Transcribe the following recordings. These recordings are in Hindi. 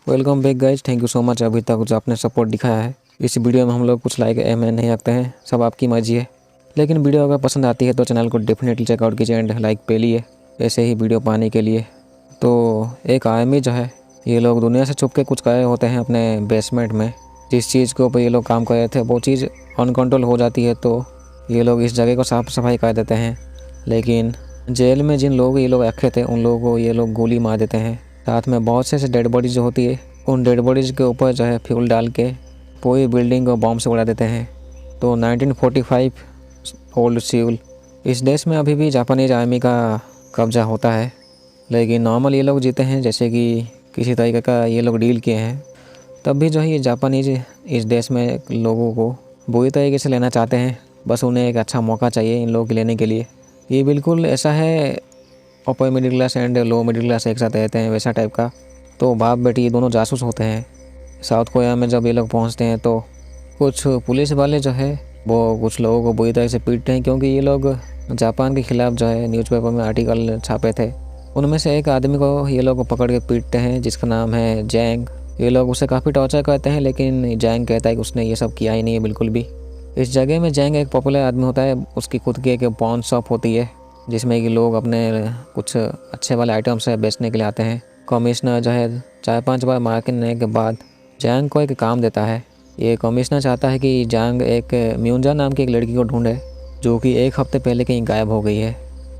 Welcome back guys, thank you so much अभी तक जो आपने सपोर्ट दिखाया है। इस वीडियो में हम लोग कुछ लाइक एम नहीं रखते हैं, सब आपकी मर्जी है। लेकिन वीडियो अगर पसंद आती है तो चैनल को डेफिनेटली चेकआउट कीजिए एंड लाइक पे लिए ऐसे ही वीडियो पाने के लिए। तो एक आर्मी जो है, ये लोग दुनिया से छुप के कुछ करे होते हैं अपने बेसमेंट में। जिस चीज़ के ऊपर ये लोग काम कर रहे थे वो चीज़ अनकंट्रोल हो जाती है तो ये लोग इस जगह को साफ़ सफाई कर देते हैं। लेकिन जेल में जिन लोग ये लोग रखे थे उन लोगों को ये लोग गोली मार देते हैं। साथ में बहुत से डेड बॉडीज जो होती है उन डेड बॉडीज़ के ऊपर जो है फ्यूल डाल के पूरी बिल्डिंग को बॉम्ब से उड़ा देते हैं। तो 1945 ओल्ड सियोल, इस देश में अभी भी जापानीज आर्मी का कब्जा होता है। लेकिन नॉर्मल ये लोग जीते हैं, जैसे कि किसी तरीके का ये लोग डील किए हैं। तब भी जो है ये जापानीज इस देश में लोगों को बुरी तरीके से लेना चाहते हैं। बस उन्हें एक अच्छा मौका चाहिए इन लोगों को लेने के लिए। ये बिल्कुल ऐसा है, upper middle class and low middle class एक साथ रहते हैं वैसा टाइप का। तो बाप बेटी ये दोनों जासूस होते हैं। साउथ कोरिया में जब ये लोग पहुंचते हैं तो कुछ पुलिस वाले जो है वो कुछ लोगों को बुरी तरह से पीटते हैं, क्योंकि ये लोग जापान के खिलाफ जो है न्यूज़पेपर में आर्टिकल छापे थे। उनमें से एक आदमी को ये लोग पकड़ के पीटते हैं जिसका नाम है जैंग। ये लोग उसे काफ़ी टॉर्चर करते हैं, लेकिन जैंग कहता है कि उसने ये सब किया ही नहीं है बिल्कुल भी। इस जगह में जैंग एक पॉपुलर आदमी होता है। उसकी खुद की एक पॉन शॉप होती है जिसमें कि लोग अपने कुछ अच्छे वाले आइटम्स है बेचने के लिए आते हैं। कमिश्नर जो है 4-5 बार मारने के बाद जैंग को एक काम देता है। ये कमिश्नर चाहता है कि जैंग एक म्यूंजा नाम की एक लड़की को ढूंढे जो कि 1 हफ्ते पहले कहीं गायब हो गई है।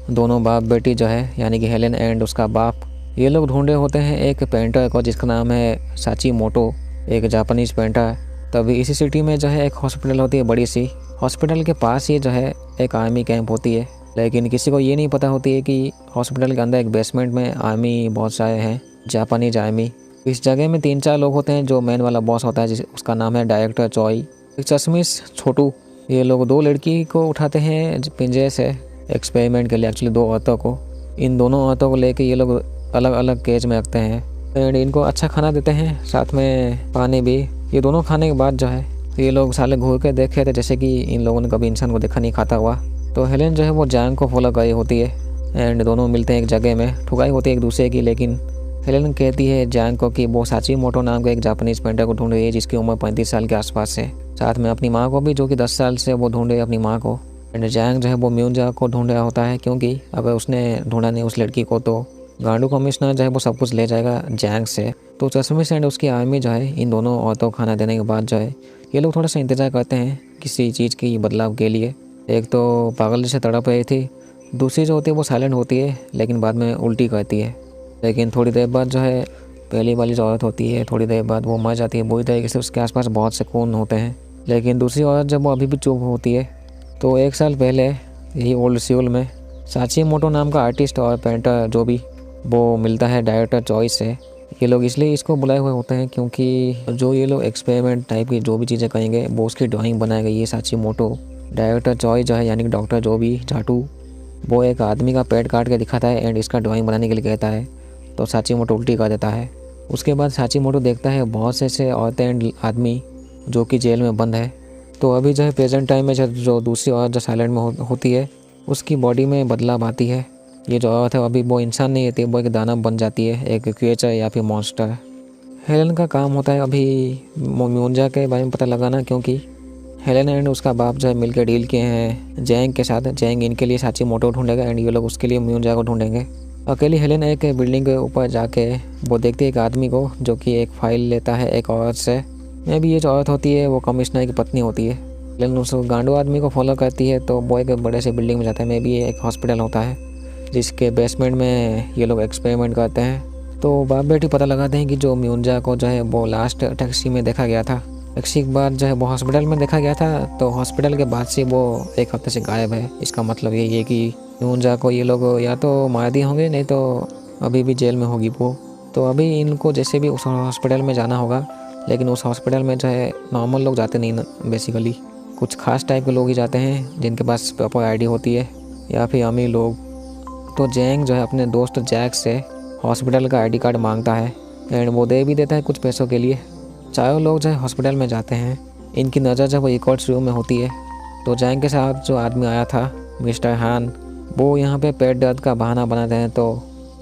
दोनों बाप बेटी जो है, यानी कि हेलेन एंड उसका बाप, ये लोग ढूंढे होते हैं एक पेंटर को जिसका नाम है साची मोटो, एक जापानीज पेंटर। तभी इसी सिटी में जो है एक हॉस्पिटल होती है बड़ी सी। हॉस्पिटल के पास ही जो है एक आर्मी कैंप होती है। लेकिन किसी को ये नहीं पता होती है कि हॉस्पिटल के अंदर एक बेसमेंट में आर्मी बहुत सारे हैं, जापानीज आर्मी। इस जगह में 3-4 लोग होते हैं। जो मेन वाला बॉस होता है उसका नाम है डायरेक्टर चॉई, एक चश्मिश छोटू। ये लोग 2 लड़की को उठाते हैं पिंजरे से एक्सपेरिमेंट के लिए, एक्चुअली 2 औरतों को। इन दोनों औरतों को लेके ये लोग अलग अलग केज में रखते हैं एंड इनको अच्छा खाना देते हैं, साथ में पानी भी। ये दोनों खाने के बाद जो है ये लोग साले घूर के देखे थे जैसे कि इन लोगों ने कभी इंसान को देखा नहीं खाता हुआ। तो हेलेन जो है वो जैंग को फॉलो कर रही होती है एंड दोनों मिलते हैं एक जगह में। ठुकाई होती है एक दूसरे की, लेकिन हेलेन कहती है जैंग को कि वो साची मोटो नाम के एक जापानीज पेंटर को ढूंढ रही है जिसकी उम्र 35 साल के आसपास है। साथ में अपनी माँ को भी, जो कि 10 साल से वो ढूंढ रही है अपनी माँ को। एंड जैंग जो है वो म्यूंजा को ढूंढ रहा होता है, क्योंकि अगर उसने ढूंढा नहीं उस लड़की को तो गांडू कमिश्नर जो है वो सब कुछ ले जाएगा जैंग से। तो चश्मिश एंड उसकी आर्मी जो है इन दोनों औरतों को खाना देने के बाद जो है ये लोग थोड़ा सा इंतजार करते हैं किसी चीज़ की बदलाव के लिए। एक तो पागल जैसे तड़प रही थी, दूसरी जो होती है वो साइलेंट होती है लेकिन बाद में उल्टी करती है। लेकिन थोड़ी देर बाद जो है पहली वाली जो औरत होती है, थोड़ी देर बाद वो मर जाती है बुरी तरीके से। उसके आसपास बहुत से खून होते हैं। लेकिन दूसरी औरत जब वो अभी भी चुप होती है तो 1 साल पहले यही ओल्ड सियोल में साची मोटो नाम का आर्टिस्ट और पेंटर जो भी वो मिलता है डायरेक्टर चॉइस से। ये लोग इसलिए इसको बुलाए हुए होते हैं क्योंकि जो ये लोग एक्सपेरिमेंट टाइप की जो भी चीज़ें करेंगे वो उसकी ड्राइंग बनाएगा ये साची मोटो। डायरेक्टर चॉइस जो है, यानी कि डॉक्टर जो भी जाटू, वो एक आदमी का पेट काट के दिखाता है एंड इसका ड्राइंग बनाने के लिए कहता है। तो साची मोटो उल्टी कर देता है। उसके बाद साची मोटो देखता है बहुत से ऐसे औरतें एंड आदमी जो कि जेल में बंद है। तो अभी जो है प्रेजेंट टाइम में जो दूसरी औरत जो साइलेंट में होती है उसकी बॉडी में बदलाव आती है। ये जो औरत है अभी वो इंसान नहीं रहती, वो एक दानव बन जाती है, एक क्रिएचर या फिर मॉन्स्टर। हेलेन का काम होता है अभी म्यूंजा के बारे में पता लगाना, क्योंकि हेलेन एंड उसका बाप जो है मिलकर डील किए हैं जैंग के साथ। जैंग इनके लिए साची मोटो ढूंढेगा एंड ये लोग उसके लिए म्यूंजा को ढूंढेंगे। अकेली हेलेन एक बिल्डिंग के ऊपर जाके वो देखती है एक आदमी को जो कि एक फाइल लेता है एक औरत से। मे भी ये जो औरत होती है वो कमिश्नर की पत्नी होती है। लेकिन उस गांडू आदमी को फॉलो करती है तो वो एक बड़े से बिल्डिंग में जाता है। मे भी ये एक हॉस्पिटल होता है जिसके बेसमेंट में ये लोग एक्सपेरिमेंट करते हैं। तो बाप बेटी पता लगाते हैं कि जो म्यूंजा को जो है वो लास्ट टैक्सी में देखा गया था। टैक्सी के बाद जो है वो हॉस्पिटल में देखा गया था। तो हॉस्पिटल के बाद से वो 1 हफ्ते से गायब है। इसका मतलब ये है कि म्यूंजा को ये लोग या तो मार दिए होंगे, नहीं तो अभी भी जेल में होगी वो। तो अभी इनको जैसे भी उस हॉस्पिटल में जाना होगा, लेकिन उस हॉस्पिटल में जो है नॉर्मल लोग जाते नहीं, बेसिकली कुछ खास टाइप के लोग ही जाते हैं जिनके पास प्रॉपर आईडी होती है या फिर अमीर लोग। तो जैंग जो है अपने दोस्त जैक से हॉस्पिटल का आईडी कार्ड मांगता है एंड वो दे भी देता है कुछ पैसों के लिए। चारों लोग जो है हॉस्पिटल में जाते हैं। इनकी नज़र जब वो रिकॉर्ड्स रूम में होती है तो जैंग के साथ जो आदमी आया था मिस्टर हान, वो यहाँ पे पेट दर्द का बहाना बनाते हैं। तो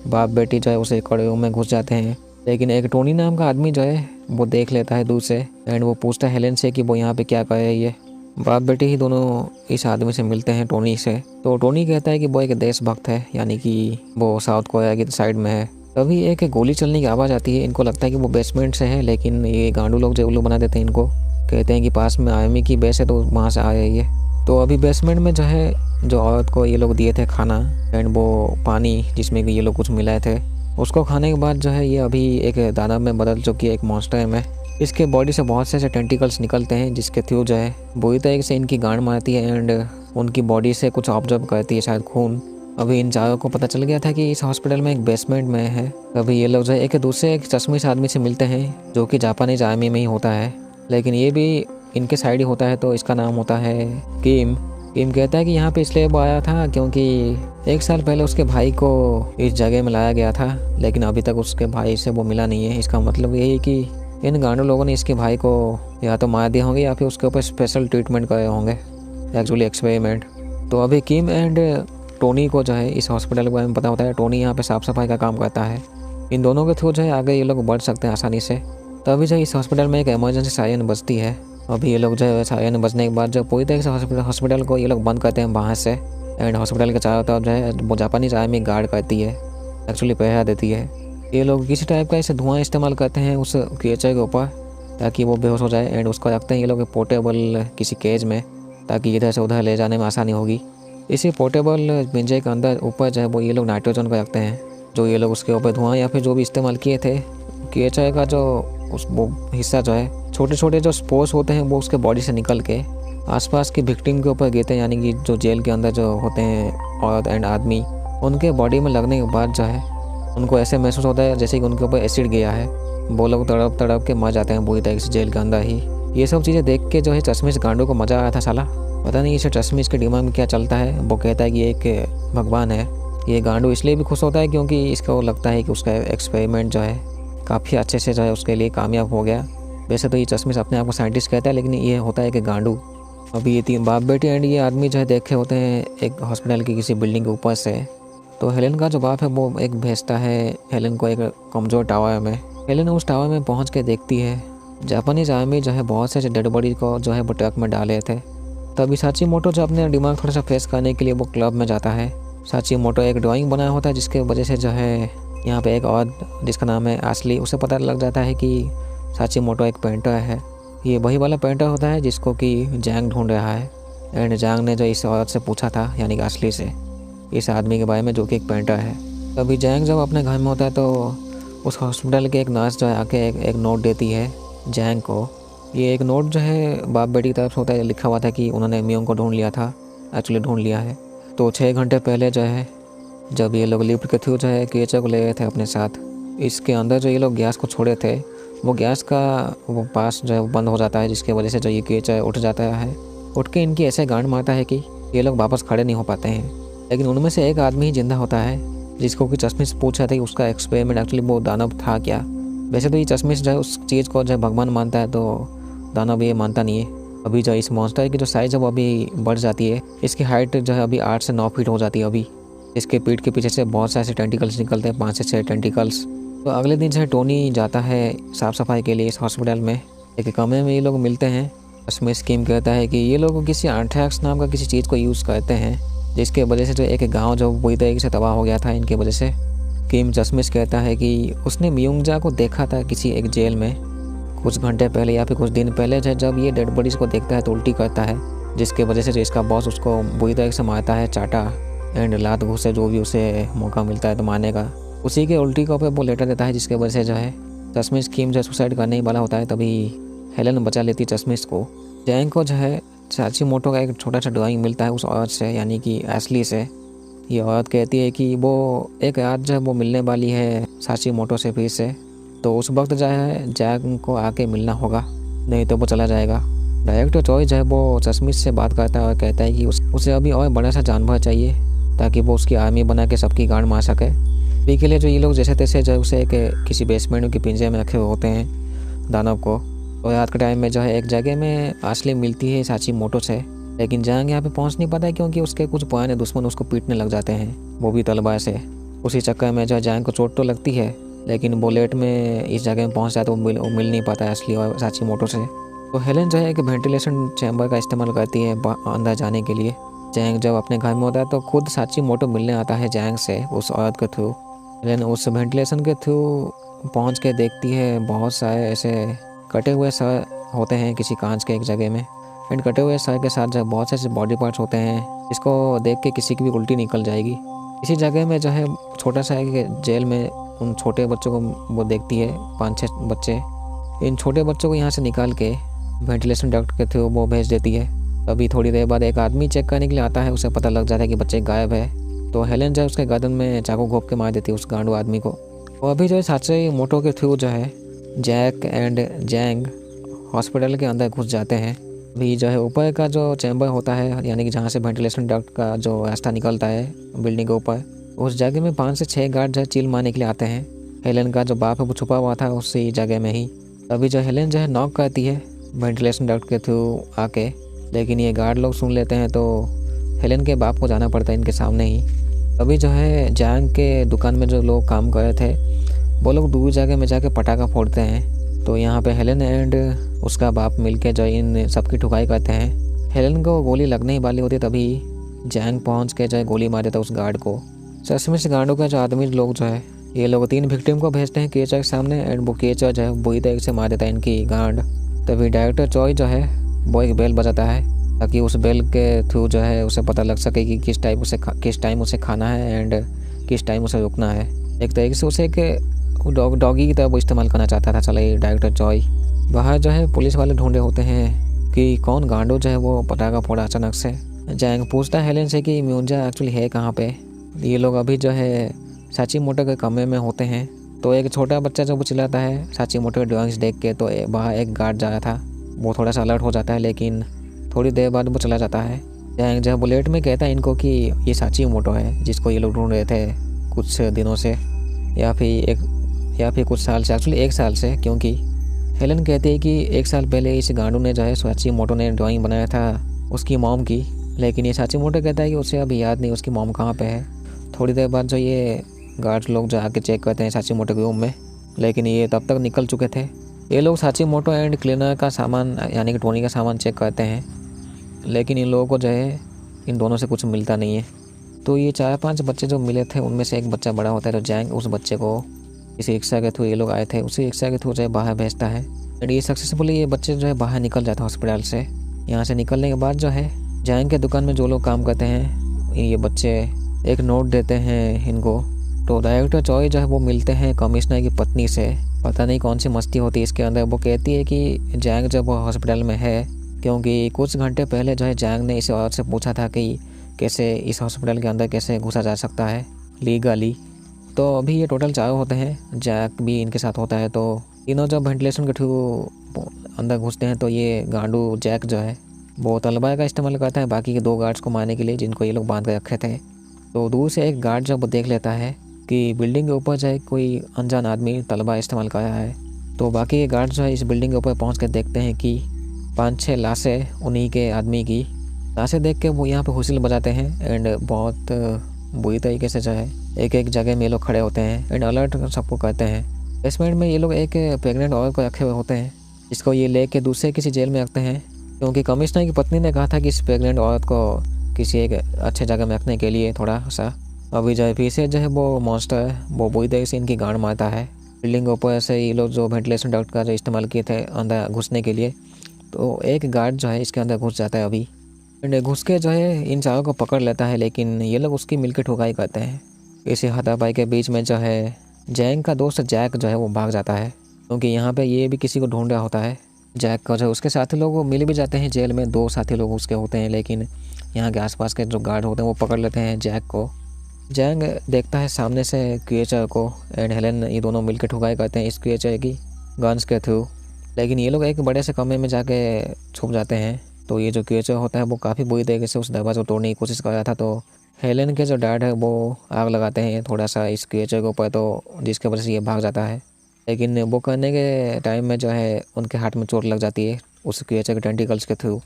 बाप बेटी जो है उसे रिकॉर्ड रूम में घुस जाते हैं लेकिन एक टोनी नाम का आदमी जो है वो देख लेता है दूर से एंड वो पूछता है हेलेन से कि वो यहाँ पे क्या कर रही है। ये बाप बेटे ही दोनों इस आदमी से मिलते हैं, टोनी से। तो टोनी कहता है कि वो एक देशभक्त है, यानी कि वो साउथ कोरिया की साइड में है। तभी एक गोली चलने की आवाज़ आती है। इनको लगता है कि वो बेसमेंट से है, लेकिन ये गांडू लोग जो उल्लू बना देते हैं इनको, कहते हैं कि पास में आर्मी की बेस है तो वहाँ से आ रही है। तो अभी बेसमेंट में जो है जो औरत को ये लोग दिए थे खाना एंड वो पानी जिसमें कि ये लोग कुछ मिलाए थे, उसको खाने के बाद जो है ये अभी एक दानव में बदल चुकी है, एक मॉन्स्टर में। इसके बॉडी से बहुत से ऐसे टेंटिकल्स निकलते हैं जिसके थ्रू जो है बुरी तरीके से इनकी गांड मारती है एंड उनकी बॉडी से कुछ ऑब्जर्व करती है, शायद खून। अभी इन चारों को पता चल गया था कि इस हॉस्पिटल में एक बेसमेंट में है। अभी ये लोग जो है एक दूसरे एक चश्मिश आदमी से मिलते हैं जो कि जापानीज आर्मी में ही होता है, लेकिन ये भी इनके साइड ही होता है। तो इसका नाम होता है किम। किम कहता है कि यहाँ पे इसलिए वो आया था क्योंकि 1 साल पहले उसके भाई को इस जगह में लाया गया था, लेकिन अभी तक उसके भाई से वो मिला नहीं है। इसका मतलब यही कि इन गांडू लोगों ने इसके भाई को या तो मार दिया होंगे या फिर उसके ऊपर स्पेशल ट्रीटमेंट करे होंगे, एक्चुअली एक्सपेरिमेंट। तो अभी किम एंड टोनी को जो है इस हॉस्पिटल के बारे में पता होता है। टोनी यहाँ पे साफ़ सफाई का काम करता है। इन दोनों के थ्रू जो है आगे ये लोग बढ़ सकते हैं आसानी से। तभी जो इस हॉस्पिटल में एक इमरजेंसी सायरन बजती है। अभी ये लोग जो है सायरन बजने के बाद जो पूरी तरह से हॉस्पिटल को ये लोग बंद करते हैं बाहर से एंड हॉस्पिटल के चारों तरफ जो है वो जापानीज आर्मी गार्ड करती है, एक्चुअली पहरा देती है। ये लोग किसी टाइप का ऐसे धुआं इस्तेमाल करते हैं उस क्रिएचर के ऊपर ताकि वो बेहोश हो जाए एंड उसको रखते हैं ये लोग पोर्टेबल किसी केज में ताकि इधर से उधर ले जाने में आसानी होगी। इसी पोर्टेबल पिंजरे के अंदर ऊपर जो है वो ये लोग नाइट्रोजन को रखते हैं, जो ये लोग उसके ऊपर धुआं या फिर जो भी इस्तेमाल किए थे क्रिएचर का जो उस वो हिस्सा जो है छोटे छोटे जो स्पोर्स होते हैं वो उसके बॉडी से निकल के आसपास की विक्टिम के ऊपर गिरते हैं, यानी कि जो जेल के अंदर जो होते हैं औरत एंड आदमी, उनके बॉडी में लगने के बाद जो है उनको ऐसे महसूस होता है जैसे कि उनके ऊपर एसिड गया है। वो लोग तड़प तड़प के मर जाते हैं बुरी तरीके से जेल के अंदर ही। ये सब चीज़ें देख के जो है चश्मिश गांडू को मज़ा आया था साला। पता नहीं इसे चश्मिश के दिमाग में क्या चलता है। वो कहता है कि एक भगवान है। ये गांडू इसलिए भी खुश होता है क्योंकि इसको लगता है कि उसका एक्सपेरिमेंट जो है काफ़ी अच्छे से जो है उसके लिए कामयाब हो गया। वैसे तो ये चश्मिश अपने आप को साइंटिस्ट कहता है, लेकिन ये होता है कि गांडू। अभी ये 3 बाप बेटी एंड ये आदमी जो है देखे होते हैं एक हॉस्पिटल की किसी बिल्डिंग के ऊपर से। तो हेलेन का जो बाप है वो एक भेजता है हेलेन को एक कमज़ोर टावर में। हेलेन उस टावर में पहुंच के देखती है जापानीज आर्मी जो है बहुत से डेड बॉडी को जो है वो ट्रक में डाले थे। तभी साची मोटो जो अपने दिमाग थोड़ा सा फ्रेश करने के लिए वो क्लब में जाता है। साची मोटो एक ड्राइंग बनाया होता है जिसके वजह से जो है यहाँ पे एक और जिसका नाम है आसली, उसे पता लग जाता है कि साची मोटो एक पेंटर है। ये वही वाला पेंटर होता है जिसको कि जैंग ढूंढ रहा है एंड जैंग ने जो इस औरत से पूछा था, यानी कि आसली से, इस आदमी के बारे में जो कि एक पेंटर है। तभी जैंग जब अपने घर में होता है तो उस हॉस्पिटल के एक नर्स जो है आके एक नोट देती है जैंग को। ये एक नोट जो है बाप बेटी की तरफ से होता है, लिखा हुआ था कि उन्होंने मियोंग को ढूंढ लिया था, एक्चुअली ढूंढ लिया है। तो 6 घंटे पहले जो है जब ये लोग लिफ्ट के थ्रू जो है क्रिएचर को ले गए थे अपने साथ, इसके अंदर जो ये लोग गैस को छोड़े थे वो गैस का वो पास जो है वो बंद हो जाता है, जिसके वजह से जो ये क्रिएचर उठ जाता है। उठ के इनकी ऐसे गांड मारता है कि ये लोग वापस खड़े नहीं हो पाते हैं। लेकिन उनमें से एक आदमी ही जिंदा होता है जिसको कि चश्मिश पूछा था कि उसका एक्सपेरिमेंट एक्चुअली वो दानव था क्या। वैसे तो ये चश्मिश जो है उस चीज़ को जो है भगवान मानता है, तो दानव ये मानता नहीं है। अभी जो इस मॉन्स्टर की जो साइज़ है वो अभी बढ़ जाती है। इसकी हाइट जो है अभी 8 से 9 फीट हो जाती है। अभी इसके पीठ के पीछे से बहुत सारे टेंटिकल्स निकलते हैं, 5 से 6 टेंटिकल्स। तो अगले दिन जो है टोनी जाता है साफ़ सफाई के लिए इस हॉस्पिटल में। एक कमरे में ये लोग मिलते हैं। उसमें स्कीम कहता है कि ये लोग किसी एंथ्रैक्स नाम का किसी चीज़ को यूज़ करते हैं जिसके वजह से जो एक गांव जो पूरी तरीके से तबाह हो गया था इनके वजह से। किम चश्मिश कहता है कि उसने मियोंगजा को देखा था किसी एक जेल में कुछ घंटे पहले या फिर कुछ दिन पहले, जब ये डेड बॉडीज़ को देखता है तो उल्टी करता है, जिसके वजह से जो इसका बॉस उसको बुरी तरीके से मारता है, चाटा एंड लात घूसे जो भी उसे मौका मिलता है तो मारने का। उसी के उल्टी के ऊपर वो लेटर देता है, जिसके वजह से जो है चश्मिश किम जो सुसाइड करने ही वाला होता है। तभी हेलेन बचा लेती चश्मिश को। जैंग को जो है साची मोटो का एक छोटा सा ड्राइंग मिलता है उस औरत से, यानी कि एशली से। ये औरत कहती है कि वो एक रात जो है वो मिलने वाली है साची मोटो से फिर से, तो उस वक्त जो है जैंग को आके मिलना होगा, नहीं तो वो चला जाएगा। डायरेक्टर चॉइस जो है वो चश्मिश से बात करता है और कहता है कि उसे अभी और बड़ा सा जानवर चाहिए ताकि वो उसकी आर्मी बना के सबकी गांड मार सके। अभी के लिए जो ये लोग जैसे तैसे जो उसे किसी बेसमेंट के पिंजरे में रखे हुए होते हैं दानव को। और रात के टाइम में जो है एक जगह में आसली मिलती है साची मोटो से, लेकिन जैंग यहाँ पे पहुँच नहीं पाता है क्योंकि उसके कुछ पुराने दुश्मन उसको पीटने लग जाते हैं, वो भी तलवार से। उसी चक्कर में जो है जैंग को चोट तो लगती है, लेकिन वो लेट में इस जगह में पहुंचता है तो वो मिल नहीं पाता है असली और साचीमोटो से। तो हेलेन जो है एक वेंटिलेशन चैम्बर का इस्तेमाल करती है अंदर जाने के लिए। जैंग जब अपने घर में होता है तो खुद साचीमोटो मिलने आता है जैंग से उस औरत के थ्रू। हेलेन उस वेंटिलेशन के थ्रू पहुंच के देखती है बहुत सारे ऐसे कटे हुए सर होते हैं किसी कांच के एक जगह में। एंड कटे हुए सर के साथ जो बहुत से ऐसे बॉडी पार्ट्स होते हैं जिसको देख के किसी की भी उल्टी निकल जाएगी। इसी जगह में जो है छोटा सा एक जेल में उन छोटे बच्चों को वो देखती है, 5-6 बच्चे। इन छोटे बच्चों को यहाँ से निकाल के वेंटिलेशन डक्ट के थ्रू वो भेज देती है। अभी थोड़ी देर बाद एक आदमी चेक करने के लिए आता है, उसे पता लग जाता है कि बच्चे गायब है। तो हेलेन जो है उसके गर्दन में चाकू घोंप के मार देती है उस गांडू आदमी को। और अभी जो है साचीमोटो के थ्रू जो है जैक एंड जैंग हॉस्पिटल के अंदर घुस जाते हैं। अभी जो है ऊपर का जो चैम्बर होता है यानी कि जहाँ से वेंटिलेशन डक्ट का जो रास्ता निकलता है बिल्डिंग के ऊपर, उस जगह में 5 से 6 गार्ड जो है चिल मारने के लिए आते हैं। हेलेन का जो बाप है वो छुपा हुआ था उसी जगह में ही। अभी जो हेलेन जो है नॉक करती है वेंटिलेशन डक्ट के थ्रू आके, लेकिन ये गार्ड लोग सुन लेते हैं तो हेलेन के बाप को जाना पड़ता है इनके सामने ही। अभी जो है जैंग के दुकान में जो लोग काम कर रहे थे वो लोग दूर जगह में जाके पटाखा फोड़ते हैं। तो यहाँ पे हेलेन एंड उसका बाप मिलके जो इन सबकी ठुकाई करते हैं। हेलेन को गोली लगने ही वाली होती तभी जैंग पहुँच के जो है गोली मार देता उस गार्ड को। सच से गार्डों का जो आदमी लोग जो है ये लोग 3 विक्टिम को भेजते हैं केचर के सामने एंड वो केचर जो है बुरी तरीके से मार देता है इनकी गार्ड। तभी डायरेक्टर चॉय जो है वो एक बेल बजाता है ताकि उस बेल के थ्रू जो है उसे पता लग सके कि किस टाइम उसे खाना है एंड किस टाइम उसे रुकना है। एक तरीके से उसे एक डॉगी की तरह वो इस्तेमाल करना चाहता था चले डायरेक्टर चॉय। बाहर जो है पुलिस वाले ढूंढे होते हैं कि कौन गांडो जो है वो पटाखा फोड़ा अचानक से। जैंग पूछता है हेलेन से कि म्यूंजा एक्चुअली है कहाँ पे। ये लोग अभी जो है साचीमोटो के कमरे में होते हैं। तो एक छोटा बच्चा जब वो चिल्लाता है साचीमोटो के ड्राइंग्स देख के तो बाहर एक गार्ड जा रहा था, वो थोड़ा सा अलर्ट हो जाता है लेकिन थोड़ी देर बाद वो चला जाता है। जैंग जो बुलेट में कहता है इनको कि ये साचीमोटो है जिसको ये लोग ढूंढ रहे थे कुछ दिनों से या फिर कुछ साल से, एक्चुअली 1 साल से, क्योंकि हेलेन कहती है कि 1 साल पहले इस गांडू ने जो है साचीमोटो ने ड्राइंग बनाया था उसकी मॉम की, लेकिन ये साचीमोटो कहता है कि उसे अभी याद नहीं उसकी मॉम कहाँ पे है। थोड़ी देर बाद जो ये गार्ड्स लोग जो आके चेक करते हैं साचीमोटो के रूम में, लेकिन ये तब तक निकल चुके थे। ये लोग साचीमोटो एंड क्लीनर का सामान यानी कि टोनी का सामान चेक करते हैं, लेकिन इन लोगों को जो है इन दोनों से कुछ मिलता नहीं है। तो ये 4-5 बच्चे जो मिले थे उनमें से एक बच्चा बड़ा होता है तो जैंग उस बच्चे को इस रिक्शा के थ्रू ये लोग आए थे उसी रिक्शा के थ्रू जो है बाहर भेजता है। एंड ये सक्सेसफुली ये बच्चे जो है बाहर निकल जाते हैं हॉस्पिटल से। यहाँ से निकलने के बाद जो है जैंग के दुकान में जो लोग काम करते हैं ये बच्चे एक नोट देते हैं इनको। तो डायरेक्टर चॉय जो है वो मिलते हैं कमिश्नर की पत्नी से। पता नहीं कौन सी मस्ती होती है इसके अंदर। वो कहती है कि जैंग जब वो हॉस्पिटल में है क्योंकि कुछ घंटे पहले जो है जैंग ने इस औरत से पूछा था कि कैसे इस हॉस्पिटल के अंदर कैसे घुसा जा सकता है लीगली। तो अभी ये टोटल 4 होते हैं, जैक भी इनके साथ होता है। तो तीनों जब वेंटिलेशन के थ्रू अंदर घुसते हैं तो ये गांडू जैक जो है वो तलवार का इस्तेमाल करता है बाकी के 2 गार्ड्स को मारने के लिए जिनको ये लोग बांध कर रखे थे। तो दूर से एक गार्ड जब वो देख लेता है कि बिल्डिंग के ऊपर जो है कोई अनजान आदमी तलवार इस्तेमाल कर रहा है, तो बाकी के गार्ड जो है इस बिल्डिंग के ऊपर पहुँच कर देखते हैं कि 5-6 लाशें उन्हीं के आदमी की लाशें देख के वो यहाँ पे हुइसल बजाते हैं एंड बहुत बुरी तरीके से जो है एक जगह में ये लोग खड़े होते हैं एंड अलर्ट सबको कहते हैं। बेसमेंट में ये लोग एक प्रेग्नेंट औरत को रखे हुए होते हैं जिसको ये लेके दूसरे किसी जेल में रखते हैं क्योंकि कमिश्नर की पत्नी ने कहा था कि इस प्रेग्नेंट औरत को किसी एक अच्छे जगह में रखने के लिए थोड़ा सा। अभी जो है फिर से जो है वो मॉन्स्टर है वो बुरी तरीके से इनकी गांड मारता है। बिल्डिंग के ऊपर से ये लोग जो वेंटिलेशन डक्ट का जो इस्तेमाल किए थे अंदर घुसने के लिए, तो एक गार्ड जो है इसके अंदर घुस जाता है अभी एंड घुस के जो है इन चारों को पकड़ लेता है, लेकिन ये लोग उसकी मिलकर ठुकाई करते हैं। इसी हाथापाई के बीच में जो है जैंग का दोस्त जैक जो है वो भाग जाता है क्योंकि यहाँ पे ये भी किसी को ढूंढ रहा होता है। जैक का जो उसके साथी लोग वो मिल भी जाते हैं जेल में, 2 साथी लोग उसके होते हैं, लेकिन यहाँ के आसपास के जो गार्ड होते हैं वो पकड़ लेते हैं जैक को। जैंग देखता है सामने से क्रिएचर को एंड हेलेन ये दोनों मिलकर ठुकाई करते हैं इस क्रिएचर की गन्स के थ्रू, लेकिन ये लोग एक बड़े से कमरे में जाके छुप जाते हैं। तो ये जो क्रिएचर होता है वो काफ़ी बुरी तरीके से उस दरवाजे को तोड़ने की कोशिश कर रहा था। तो हेलेन के जो डैड है वो आग लगाते हैं थोड़ा सा इस क्रिएचर के ऊपर, तो जिसके वजह से ये भाग जाता है, लेकिन वो करने के टाइम में जो है उनके हाथ में चोट लग जाती है उस क्रिएचर के टेंटिकल्स के थ्रू।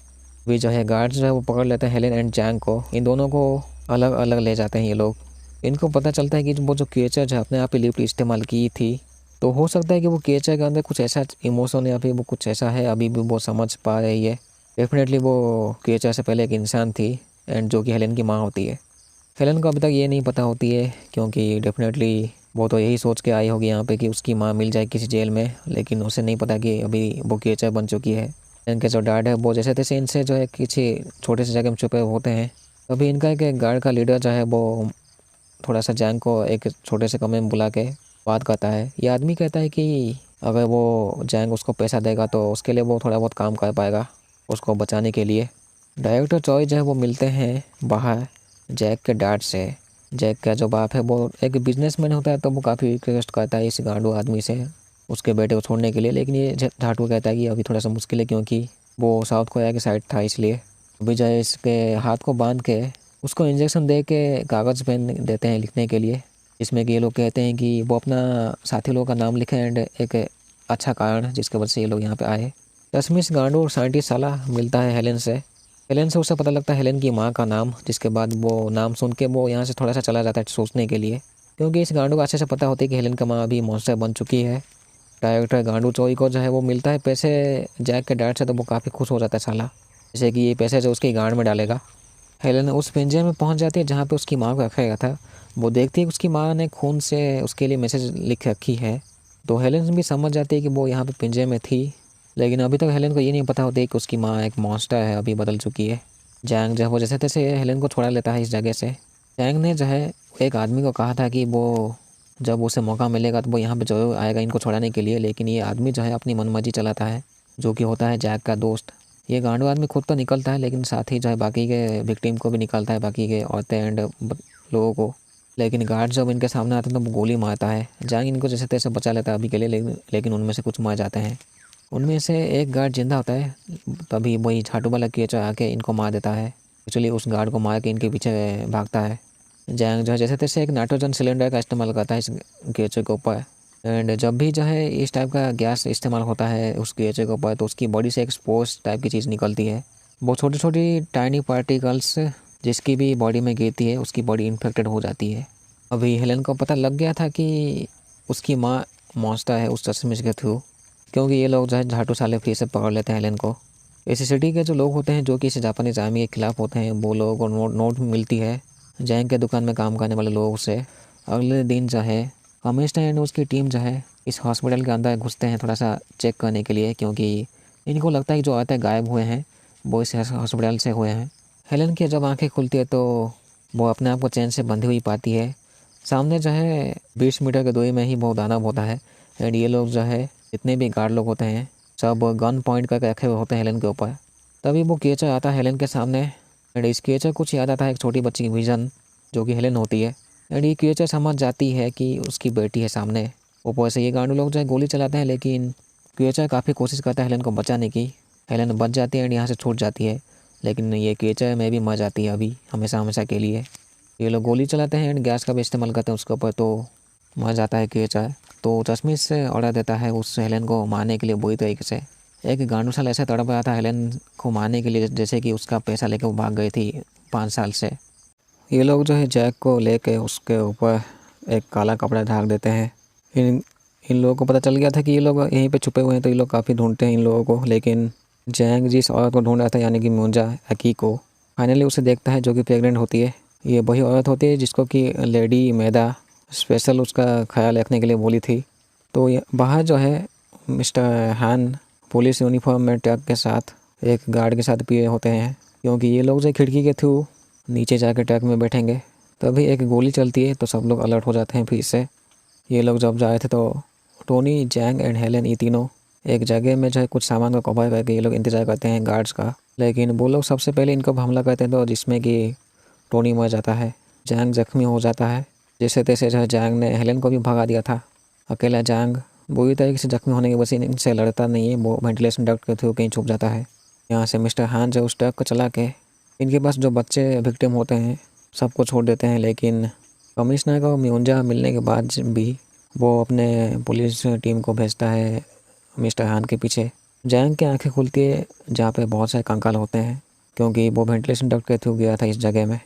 भी जो है गार्ड्स जो है वो पकड़ लेते हैं हेलेन एंड जैंग को। इन दोनों को अलग अलग ले जाते हैं ये लोग इनको पता चलता है कि वो जो क्रिएचर जो अपने आप ही लिफ्ट इस्तेमाल की थी, तो हो सकता है कि वो क्रिएचर के अंदर कुछ ऐसा इमोशन या फिर वो कुछ ऐसा है अभी भी वो समझ पा रही है। डेफिनेटली वो क्रिएचर से पहले एक इंसान थी एंड जो कि हेलेन की माँ होती है। हेलेन को अभी तक ये नहीं पता होती है क्योंकि डेफिनेटली वो तो यही सोच के आई होगी यहाँ पे कि उसकी माँ मिल जाए किसी जेल में, लेकिन उसे नहीं पता कि अभी वो क्रिएचर बन चुकी है। इनके जो डैड है वो जैसे तैसे इनसे जो है किसी छोटे से जगह में छुपे होते हैं। तभी इनका एक गार्ड का लीडर जो है वो थोड़ा सा जैंग को एक छोटे से कमरे में बुला के बात करता है। ये आदमी कहता है कि अगर वो जैंग उसको पैसा देगा तो उसके लिए वो थोड़ा बहुत काम कर पाएगा उसको बचाने के लिए। डायरेक्टर चॉय जो है वो मिलते हैं बाहर जैक के डैड से। जैक का जो बाप है वो एक बिजनेसमैन होता है, तो वो काफ़ी रिक्वेस्ट करता है इस गांडू आदमी से उसके बेटे को छोड़ने के लिए, लेकिन ये झाटू कहता है कि अभी थोड़ा सा मुश्किल है क्योंकि वो साउथ कोरिया की साइड था, इसलिए अभी जो है इसके हाथ को बांध के उसको इंजेक्शन दे के कागज़ पेन देते हैं लिखने के लिए, जिसमें कि ये लोग कहते हैं कि वो अपना साथी लोगों का नाम लिखें एंड एक अच्छा कारण जिसके वजह से ये लोग यहाँ पे आए। दसवीं गांडू और साइंटिस्ट साला मिलता है हेलेन से। हेलेन से उसे पता लगता है हेलेन की माँ का नाम, जिसके बाद वो नाम सुन के वो यहाँ से थोड़ा सा चला जाता है सोचने के लिए, क्योंकि इस गांडू को अच्छे से पता होती है कि हेलेन का माँ अभी मॉन्स्टर बन चुकी है। डायरेक्टर गांडू चोई को जो है वो मिलता है पैसे जैक के डैड से, तो वो काफ़ी खुश हो जाता है साला, जैसे कि ये पैसे जो उसकी गांड में डालेगा। हेलेन उस पिंजरे में पहुंच जाती है जहाँ पे उसकी माँ को रखा गया था। वो देखती है कि उसकी माँ ने खून से उसके लिए मैसेज लिख रखी है, तो हेलेन भी समझ जाती है कि वो यहाँ पे पिंजरे में थी, लेकिन अभी तक हेलेन को ये नहीं पता होती कि उसकी माँ एक मॉन्स्टर है, अभी बदल चुकी है। जैंग जो है वो जैसे तैसे हेलेन को छुड़ा लेता है इस जगह से। जैंग ने जो है एक आदमी को कहा था कि वो जब उसे मौका मिलेगा तो वो यहाँ पे जरूर आएगा इनको छुड़ाने के लिए, लेकिन ये आदमी जो है अपनी मनमर्जी चलाता है, जो कि होता है जैक का दोस्त। ये गांडू आदमी खुद तो निकलता है, लेकिन साथ ही जो है बाकी के विक्टिम को भी निकालता है, बाकी के औरतें एंड लोगों को। लेकिन गार्ड जब इनके सामने आते हैं तो वो गोली मारता है। जैंग इनको जैसे तैसे बचा लेता है अभी के लिए, लेकिन उनमें से कुछ मर जाते हैं। उनमें से एक गार्ड जिंदा होता है, तभी वही झाटू वाला क्रिएचर आके इनको मार देता है। एक्चुअली उस गार्ड को मार के इनके पीछे भागता है। जैंग जो है जैसे तैसे एक नाइट्रोजन सिलेंडर का इस्तेमाल करता है इस क्रिएचर के ऊपर, एंड जब भी जो है इस टाइप का गैस इस्तेमाल होता है उस क्रिएचर के ऊपर, तो उसकी बॉडी से एक स्पोर्स टाइप की चीज़ निकलती है। वो छोटी छोटी टाइनी पार्टिकल्स जिसकी भी बॉडी में गिरती है उसकी बॉडी इन्फेक्टेड हो जाती है। अभी हेलेन को पता लग गया था कि उसकी माँ मॉन्स्टर है उस चश्मे के थ्रू, क्योंकि ये लोग जो है झाटू साले फ्री से पकड़ लेते हैं हेलेन को। इस सिटी के जो लोग होते हैं जो कि इस जापानीज आर्मी के खिलाफ होते हैं, वो लोगों को नोट मिलती है जैंग के दुकान में काम करने वाले लोगों से। अगले दिन जो है कमिश्नर एंड उसकी टीम जो है इस हॉस्पिटल के अंदर घुसते हैं थोड़ा सा चेक करने के लिए, क्योंकि इनको लगता है कि जो औरतें गायब हुए हैं वो इस हॉस्पिटल से हुए हैं। हेलेन की जब आंखें खुलती है तो वो अपने आप को चैन से बंधी हुई पाती है। सामने जो है 20 मीटर की दूरी में ही वो दानव होता है, एंड ये लोग जो है जितने भी गार्ड लोग होते हैं सब गन पॉइंट करके रखे हुए होते हैं हेलेन के ऊपर। तभी वो क्रिएचर आता है हेलेन के सामने, एंड इस क्रिएचर कुछ याद आता है एक छोटी बच्ची की विजन जो कि हेलेन होती है। एंड ये क्रिएचर समझ जाती है कि उसकी बेटी है सामने। ऊपर से ये गांडू लोग जो है गोली चलाते हैं, लेकिन क्रिएचर काफ़ी कोशिश करता है हेलेन को बचाने की। हेलेन बच जाती है एंड यहाँ से छूट जाती है, लेकिन ये क्रिएचर में भी मर जाती है अभी हमेशा हमेशा के लिए। ये लोग गोली चलाते हैं एंड गैस का भी इस्तेमाल करते हैं उसके ऊपर, तो मर जाता है क्रिएचर। तो चश्मिश से ऑर्डर देता है उस हेलेन को मारने के लिए बुरी तरीके से। एक गांडू साल ऐसे तड़प रहा था हेलेन को मारने के लिए जैसे कि उसका पैसा लेके वो भाग गई थी 5 साल से। ये लोग जो है जैक को लेके उसके ऊपर एक काला कपड़ा ढाक देते हैं। इन लोगों को पता चल गया था कि ये लोग यहीं पे छुपे हुए हैं, तो ये लोग काफ़ी ढूंढते हैं इन लोगों को, लेकिन जैंग जिस औरत को ढूंढ रहा था यानी कि मुंजा अकी को फाइनली उसे देखता है जो कि प्रेग्नेंट होती है। ये वही औरत होती है जिसको कि लेडी मैदा स्पेशल उसका ख्याल रखने के लिए बोली थी। तो बाहर जो है मिस्टर हान पुलिस यूनिफॉर्म में ट्रक के साथ एक गार्ड के साथ पिए होते हैं, क्योंकि ये लोग जो खिड़की के थ्रू नीचे जाकर ट्रक में बैठेंगे। तभी एक गोली चलती है तो सब लोग अलर्ट हो जाते हैं फिर से। ये लोग जब जाए थे तो टोनी, जैंग एंड हेलेन ये तीनों एक जगह में जो है कुछ सामान को कवर करके ये लोग इंतज़ार करते हैं गार्ड्स का, लेकिन वो लोग सबसे पहले इनको हमला करते हैं, तो जिसमें कि टोनी मर जाता है, जैंग जख्मी हो जाता है। जैसे तैसे जो है जैंग ने हेलेन को भी भगा दिया था। अकेला जैंग बुरी तरीके से जख्मी होने की वजह से इनसे लड़ता नहीं है, वो वेंटिलेशन डक्ट के थ्रू कहीं छुप जाता है। यहाँ से मिस्टर हान जो उस ट्रक को चला के इनके पास जो बच्चे विक्टिम होते हैं सबको छोड़ देते हैं, लेकिन कमिश्नर को म्यूंजा मिलने के बाद भी वो अपने पुलिस टीम को भेजता है मिस्टर हान के पीछे। जैंग की आंखें खुलती है जहाँ पे बहुत सारे कंकाल होते हैं, क्योंकि वो वेंटिलेशन डक्ट के थ्रू गया था इस जगह में,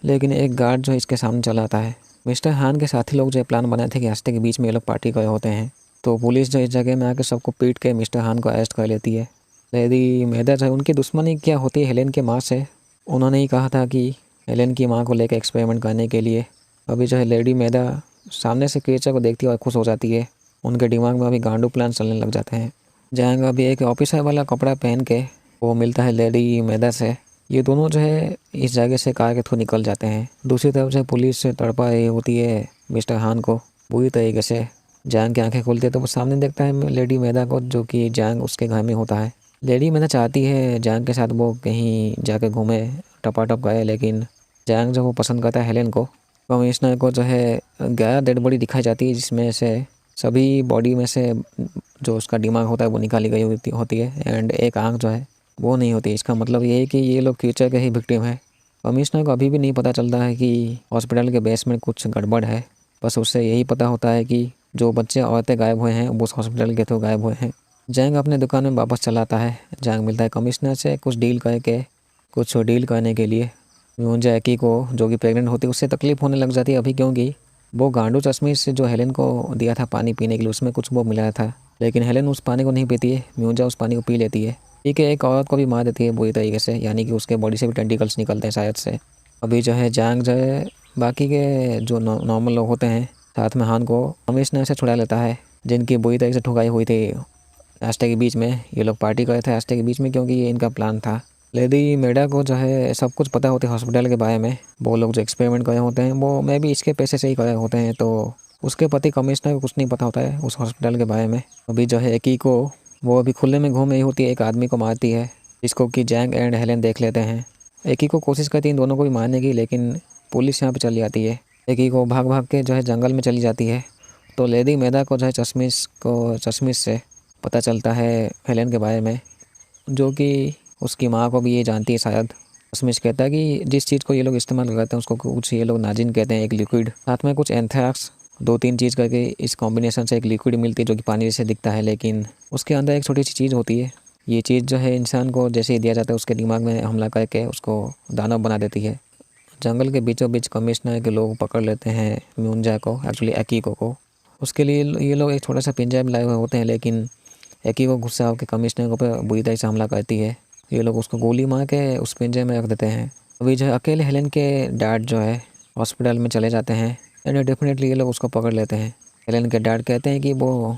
लेकिन एक गार्ड जो इसके सामने चला आता है मिस्टर हान के साथी लोग जो प्लान बनाए थे कि रास्ते के बीच में ये लोग पार्टी गए होते हैं, तो पुलिस जो इस जगह में आकर सबको पीट के मिस्टर हान को अरेस्ट कर लेती है। लेडी मैदा जो है उनकी दुश्मनी क्या होती है हेलेन के माँ से। उन्होंने ही कहा था कि हेलेन की माँ को लेकर एक्सपेरिमेंट करने के लिए। अभी जो है लेडी मैदा सामने से क्रिएचर को देखती है और खुश हो जाती है। उनके दिमाग में अभी गांडू प्लान चलने लग जाते हैं। जैंग अभी एक ऑफिसर वाला कपड़ा पहन के वो मिलता है लेडी मैदा से। ये दोनों जो है इस जगह से कार के थ्रू निकल जाते हैं। दूसरी तरफ से पुलिस से तड़पा रही होती है मिस्टर हान को बुरी तरीके से। जैंग की आंखें खुलती है तो वो सामने देखता है लेडी मैदा को, जो कि जैंग उसके घर में होता है। लेडी मैदा चाहती है जैंग के साथ वो कहीं जाके घूमे, टपाटप गए, लेकिन जैंग जो वो पसंद करता है हेलेन को। कमिश्नर को जो है 11 डेड बॉडी दिखाई जाती है, जिसमें से सभी बॉडी में से जो उसका दिमाग होता है वो निकाली गई होती है एंड एक आँख जो है वो नहीं होती। इसका मतलब ये है कि ये लोग फ्यूचर के ही विक्टिम है। कमिश्नर को अभी भी नहीं पता चलता है कि हॉस्पिटल के बेस में कुछ गड़बड़ है। बस उससे यही पता होता है कि जो बच्चे औरतें गायब हुए हैं वो उस हॉस्पिटल के थ्रू गायब हुए हैं। जैंग अपने दुकान में वापस चला आता है। जैंग मिलता है कमिश्नर से कुछ डील करने के लिए। जैकी को जो कि प्रेग्नेंट होती है उससे तकलीफ होने लग जाती है अभी, क्योंकि वो गांडू चश्मिश से जो हेलेन को दिया था पानी पीने के लिए उसमें कुछ वो मिलाया था, लेकिन हेलेन उस पानी को नहीं पीती है। म्यूंजा उस पानी को पी लेती है। ठीक है, एक औरत को भी मार देती है बुरी तरीके से, यानी कि उसके बॉडी से भी टेंटिकल्स निकलते हैं शायद से। अभी जो है जैंग जो है बाकी के जो नॉर्मल लोग होते हैं साथ में हान को कमिश्नर से छुड़ा लेता है, जिनकी बुरी तरीके से ठुकाई हुई थी रास्ते के बीच में। ये लोग पार्टी कर रहे थे रास्ते के बीच में क्योंकि ये इनका प्लान था। लेडी मेडा को जो है सब कुछ पता होती है हॉस्पिटल के बारे में। वो लोग जो एक्सपेरिमेंट कर रहे होते हैं वो मे भी इसके पैसे से ही कर रहे होते हैं, तो उसके पति कमिश्नर को कुछ नहीं पता होता है उस हॉस्पिटल के बारे में। अभी जो है एकी को वो अभी खुले में घूम रही होती है, एक आदमी को मारती है जिसको कि जैंग एंड हेलेन देख लेते हैं। एकी को कोशिश करती है इन दोनों को भी मारने की, लेकिन पुलिस यहाँ पर चली आती है। एकी को भाग भाग के जो है जंगल में चली जाती है। तो लेडी मैदा को जो है चश्मिश से पता चलता है हेलेन के बारे में, जो कि उसकी माँ को भी ये जानती है शायद। चश्मिश कहता है कि जिस चीज़ को ये लोग इस्तेमाल करते हैं उसको कुछ ये लोग नाजिन कहते हैं, एक लिक्विड, साथ में कुछ एंथ्रैक्स, 2-3 चीज़ करके इस कॉम्बिनेशन से एक लिक्विड मिलती है जो कि पानी जैसे दिखता है, लेकिन उसके अंदर एक छोटी सी चीज़ होती है। ये चीज़ जो है इंसान को जैसे ही दिया जाता है उसके दिमाग में हमला करके उसको दानव बना देती है। जंगल के बीचों बीच कमिश्नर के लोग पकड़ लेते हैं म्यूंजा को, एक्चुअली एकीको को। उसके लिए ये लोग एक छोटा सा पिंजरा में लाए हुए होते हैं, लेकिन एकी को गुस्सा होकर कमिश्नर को पर बुरी तरह से हमला करती है। ये लोग उसको गोली मार के उस पिंजरे में रख देते हैं। अभी जो है अकेले हेलेन के डैड जो है हॉस्पिटल में चले जाते हैं एंड डेफिनेटली ये लोग उसको पकड़ लेते हैं। हेलेन के डैड कहते हैं कि वो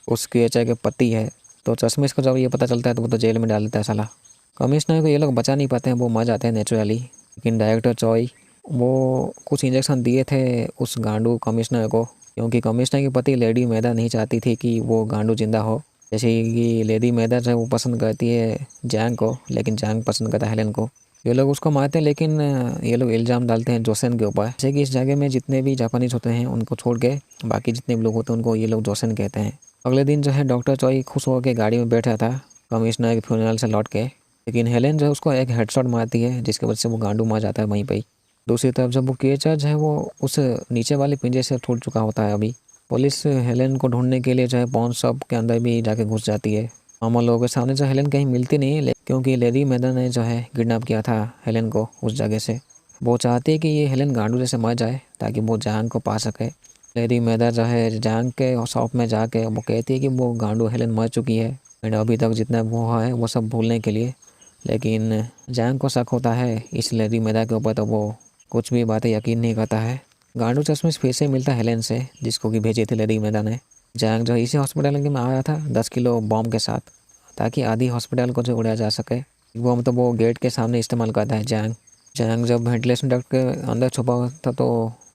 उस क्रिएचर के पति है, तो चश्मिश को जब ये पता चलता है तो वो तो जेल में डाल देता है साला। कमिश्नर को ये लोग बचा नहीं पाते हैं, वो मर जाते हैं नेचुरली। लेकिन डायरेक्टर चॉय वो कुछ इंजेक्शन दिए थे उस गांडू कमिश्नर को, क्योंकि कमिश्नर की पति लेडी मैदा नहीं चाहती थी कि वो गांडू जिंदा हो। जैसे कि लेडी मैदा जो है वो पसंद करती है जैंग को, लेकिन जैंग पसंद करता है हेलेन को। ये लोग उसको मारते हैं, लेकिन ये लोग इल्ज़ाम डालते हैं जोसेन के ऊपर। जैसे कि इस जगह में जितने भी जापानीज होते हैं उनको छोड़ के बाकी जितने भी लोग होते हैं उनको ये लोग जोसेन कहते हैं। अगले दिन जो है डॉक्टर चॉय खुश होकर गाड़ी में बैठा था कमिश्नर के फ्यूनरल से लौट के, लेकिन हेलेन जो है उसको एक हेडशॉट मारती है जिसकी वजह से वो गांडू मर जाता है वहीं पर। दूसरी तरफ जब वो क्रिएचर जो है वो उस नीचे वाले पिंजरे से टूट चुका होता है। अभी पुलिस हेलेन को ढूंढने के लिए जो है पॉन शॉप के अंदर भी जाके घुस जाती है। नॉर्मल लोगों के सामने जो हेलेन कहीं मिलती नहीं है, क्योंकि लेडी मैदा ने जो है किडनैप किया था हेलेन को उस जगह से। वो चाहती है कि ये हेलेन गांडू जैसे मर जाए ताकि वो जैंग को पा सके। लेडी मैदा जो है जैंग के शॉप में जाके वो कहती है कि वो गांडू हेलेन मर चुकी है एंड अभी तक जितना वो है वो सब भूलने के लिए, लेकिन जैंग को शक होता है इस लेडी मैदा के ऊपर, तो वो कुछ भी बातें यकीन नहीं करता है। गांडू चश्मिश फिर से मिलता है हेलेन से, जिसको कि भेजी थी लेडी मैदा ने। जैंग जो इसी हॉस्पिटल में आया था 10 किलो बॉम्ब के साथ, ताकि आधी हॉस्पिटल को जो उड़ाया जा सके। वो मतलब वो गेट के सामने इस्तेमाल करता है जैंग जब वेंटिलेशन डक्ट के अंदर छुपा हुआ था तो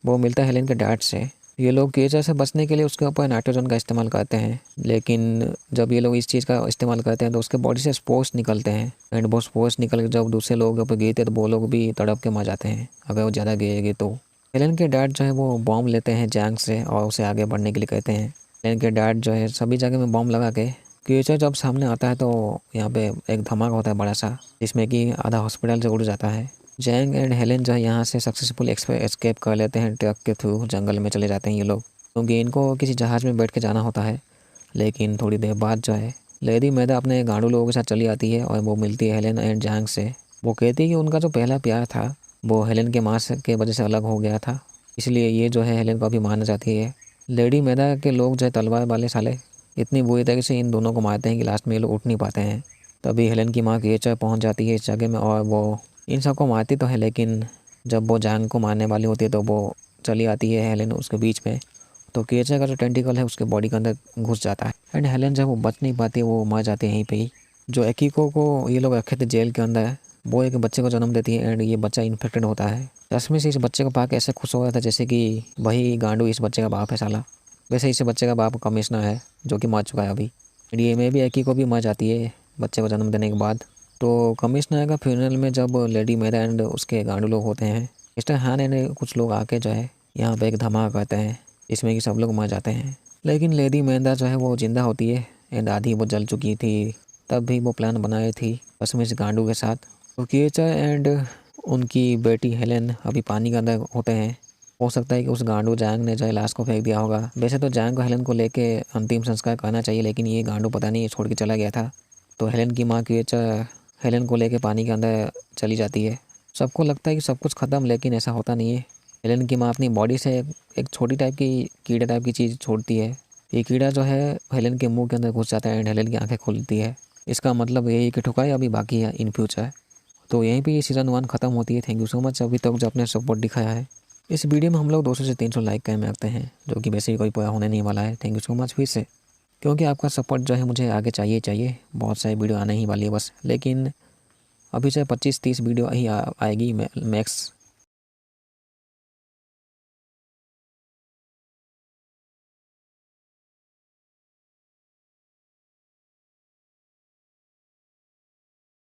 वो मिलता है हेलेन के डैड से। ये लोग क्रिएचर से बचने के लिए उसके ऊपर नाइट्रोजन का इस्तेमाल करते हैं, लेकिन जब ये लोग इस चीज़ का इस्तेमाल करते हैं तो उसके बॉडी से स्पोर्स निकलते हैं एंड वो स्पोर्स निकल के जब दूसरे लोगों के ऊपर गिरते तो वो लोग भी तड़प के मर जाते हैं अगर वो ज़्यादा गिरेगी तो। हेलेन के डैड जो है वो बॉम्ब लेते हैं जैंग से और उसे आगे बढ़ने के लिए कहते हैं। हेलेन के डैड जो है सभी जगह में बॉम्ब लगा के क्रिएचर जब सामने आता है तो यहाँ पे एक धमाका होता है बड़ा सा, जिसमें कि आधा हॉस्पिटल से उड़ जाता है। जैंग एंड हेलेन जो है यहाँ से सक्सेसफुल एस्केप कर लेते हैं ट्रक के थ्रू। जंगल में चले जाते हैं ये लोग, क्योंकि इनको किसी जहाज़ में बैठ के जाना होता है। लेकिन थोड़ी देर बाद जो है लेडी मैदा अपने गांडू लोगों के साथ चली आती है और वो मिलती है हेलेन एंड जैंग से। वो कहती है कि उनका जो पहला प्यार था वो हेलेन के माँ के वजह से अलग हो गया था इसलिए ये जो है हेलेन को अभी मारना चाहती है। लेडी मेधा के लोग जो है तलवार वाले साले इतनी बुरी तरीके से इन दोनों को मारते हैं कि लास्ट में ये लोग उठ नहीं पाते हैं। तभी हेलेन की माँ केचर पहुँच जाती है इस जगह में और वो इन सबको मारती तो है, लेकिन जब वो जैंग को मारने वाली होती है तो वो चली आती है हेलेन उसके बीच में। तो केचर का जो टेंटिकल है उसके बॉडी के अंदर घुस जाता है एंड हेलेन जब वो बच नहीं पाती वो मर जाती है यहीं पे ही। जो एकिको को ये लोग रखे थे जेल के अंदर, वो एक बच्चे को जन्म देती है एंड ये बच्चा इन्फेक्टेड होता है। चश्मे से इस बच्चे को पाके ऐसे खुश हो रहा था जैसे कि वही गांडू इस बच्चे का बाप है साला। वैसे इस बच्चे का बाप कमिश्नर है जो कि मर चुका है अभी। एंड ये में भी एकिको भी मर जाती है बच्चे को जन्म देने के बाद। तो कमिश्नर का फ्यूनरल में जब लेडी मेधा एंड उसके गांडू लोग होते हैं, मिस्टर हान एंड कुछ लोग आके जो है यहाँ पे एक धमाका करते हैं इसमें कि सब लोग मर जाते हैं। लेकिन लेडी मेधा जो है वो जिंदा होती है एंड आधी वो जल चुकी थी। तब भी वो प्लान बनाई थी उसमें से गांडू के साथ। तो केचर एंड उनकी बेटी हेलेन अभी पानी के अंदर होते हैं। हो सकता है कि उस गांडू जैंग ने जो है लाश को फेंक दिया होगा। वैसे तो जैंग को हेलेन को लेके अंतिम संस्कार करना चाहिए, लेकिन ये गांडू पता नहीं छोड़ के चला गया था। तो हेलेन की माँ केचर हेलेन को लेके पानी के अंदर चली जाती है। सबको लगता है कि सब कुछ ख़त्म, लेकिन ऐसा होता नहीं है। हेलेन की माँ अपनी बॉडी से एक छोटी टाइप की कीड़ा टाइप की चीज़ छोड़ती है। ये कीड़ा जो है हेलेन के मुंह के अंदर घुस जाता है एंड हेलेन की आंखें खुलती है। इसका मतलब यही कि ठुकाई अभी बाकी है इन फ्यूचर। तो यहीं पे ये सीज़न 1 ख़त्म होती है। थैंक यू सो मच अभी तक जो आपने सपोर्ट दिखाया है। इस वीडियो में हम लोग 200 से 300 लाइक करने में रखते हैं, जो कि वैसे ही कोई पूरा होने नहीं वाला है। थैंक यू सो मच फिर से, क्योंकि आपका सपोर्ट जो है मुझे आगे चाहिए। बहुत सारी वीडियो आने ही वाली है बस, लेकिन अभी से 25-30 वीडियो ही आएगी मैक्स।